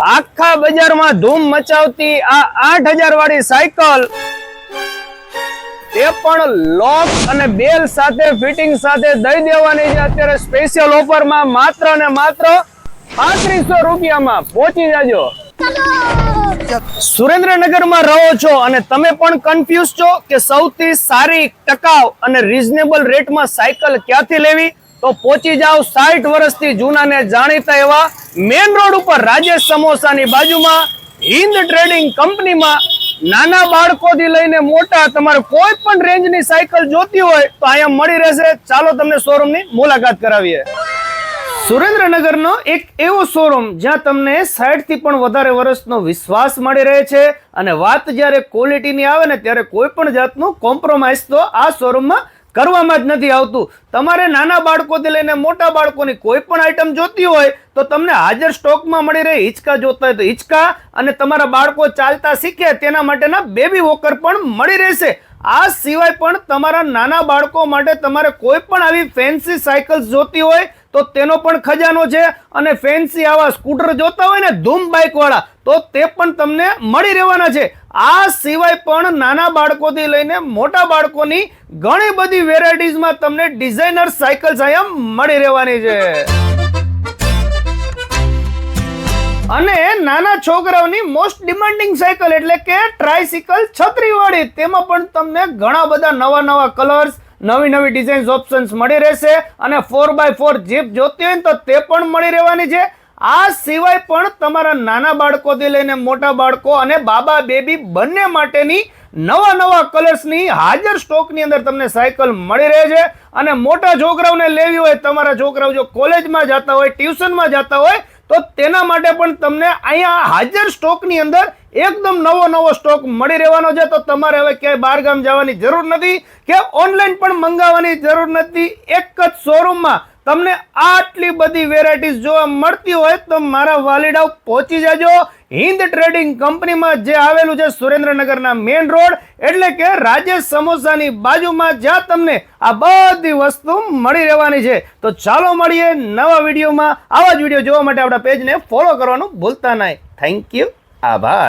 આખા બજારમાં ધૂમ મચાવતી આ 8000 વાળી સાયકલ તે પણ લોક અને બેલ સાથે ફિટિંગ સાથે દઈ દેવાની છે અત્યારે સ્પેશિયલ ઓફરમાં માત્ર ને માત્ર 3500 રૂપિયામાં પહોંચી જાજો। સુરેન્દ્રનગરમાં રહો છો અને તમે પણ કન્ફ્યુઝ છો કે સૌથી સારી ટકાઉ અને રીઝનેબલ રેટમાં સાયકલ ક્યાંથી લેવી, તો પહોંચી જાઓ 60 વર્ષથી જૂના ને જાણીતા એવા મેન રોડ ઉપર રાજેશ સમોસાની બાજુમાં હિન્દ ટ્રેડિંગ કંપનીમાં। નાના બાળકોથી લઈને મોટા તમારે કોઈ પણ રેન્જની સાયકલ જોતી હોય તો અહીંયા મળી રહેશે। ચાલો તમને શોરૂમની મુલાકાત કરાવીએ। સુરેન્દ્રનગરનો એક એવો શોરૂમ જ્યાં તમને 60 થી પણ વધારે વર્ષનો વિશ્વાસ મળી રહે છે અને વાત જ્યારે ક્વોલિટીની આવે ને ત્યારે કોઈ પણ જાતનું કોમ્પ્રોમાઇઝ તો આ શોરૂમમાં કરવામાં જ નથી આવતું। તમારે નાના બાળકોથી લઈને મોટા બાળકોની કોઈ પણ આઈટમ જોતી હોય તો તમને હાજર સ્ટોકમાં મળી રહે। હિંચકા જોતા હોય તો હિંચકા અને તમારા બાળકો ચાલતા શીખે તેના માટેના બેબી વોકર પણ મળી રહેશે। આ સિવાય પણ તમારા નાના બાળકો માટે તમારે કોઈ પણ આવી ફેન્સી સાયકલ જોતી હોય તો તેનો પણ ખજાનો છે અને ફેન્સી આવા સ્કૂટર જોતા હોય ને ધૂમ બાઇક વાળા તો તે પણ તમને મળી રહેવાના છે। આ સિવાય પણ નાના બાળકોથી લઈને મોટા બાળકોની ઘણી બધી વેરાયટીઝમાં તમને ડિઝાઇનર સાયકલ્સ અહીંયા મળી રહેવાની છે। અને નાના છોકરાઓની મોસ્ટ ડિમાન્ડિંગ સાયકલ એટલે કે ટ્રાયસિકલ છત્રી વાળી, તેમાં પણ તમને ઘણા બધા નવા કલર્સ, નવી ડિઝાઇન્સ ઓપ્શન્સ મળી રહેશે અને 4x4 જીપ જોતી હોય તો તે પણ મળી રહેવાની છે। આ સિવાય પણ તમારા નાના બાળકોથી લઈને મોટા બાળકો અને બાબા બેબી બંને માટેની નવા કલર્સની હાજર સ્ટોકની અંદર તમને સાયકલ મળી રહે છે। અને મોટા છોકરાઓને લેવી હોય, તમારા છોકરાઓ જો કોલેજમાં જતા હોય, ટ્યુશનમાં જતા હોય તો તેના માટે પણ તમને અહીંયા હાજર સ્ટોકની અંદર એકદમ નવો સ્ટોક મળી રહેવાનો છે। તો તમારે હવે ક્યાંય બહાર ગામ જવાની જરૂર નથી કે ઓનલાઈન પણ મંગાવવાની જરૂર નથી। એક જ શોરૂમમાં તમને આટલી બધી વેરાયટીઝ જોવા મળતી હોય તો મારા વાલીડાઓ પહોંચી જાજો હિન્દ ટ્રેડિંગ કંપનીમાં, જે આવેલું છે સુરેન્દ્રનગરના મેન રોડ એટલે કે રાજેશ સમોસાની બાજુમાં, જ્યાં તમને આ બધી વસ્તુ મળી રહેવાની છે। તો ચાલો મળીએ નવા વિડીયોમાં। આવા જ વિડીયો જોવા માટે આપણા પેજને ફોલો કરવાનું ભૂલતા નહીં। થેન્ક યુ, આભાર।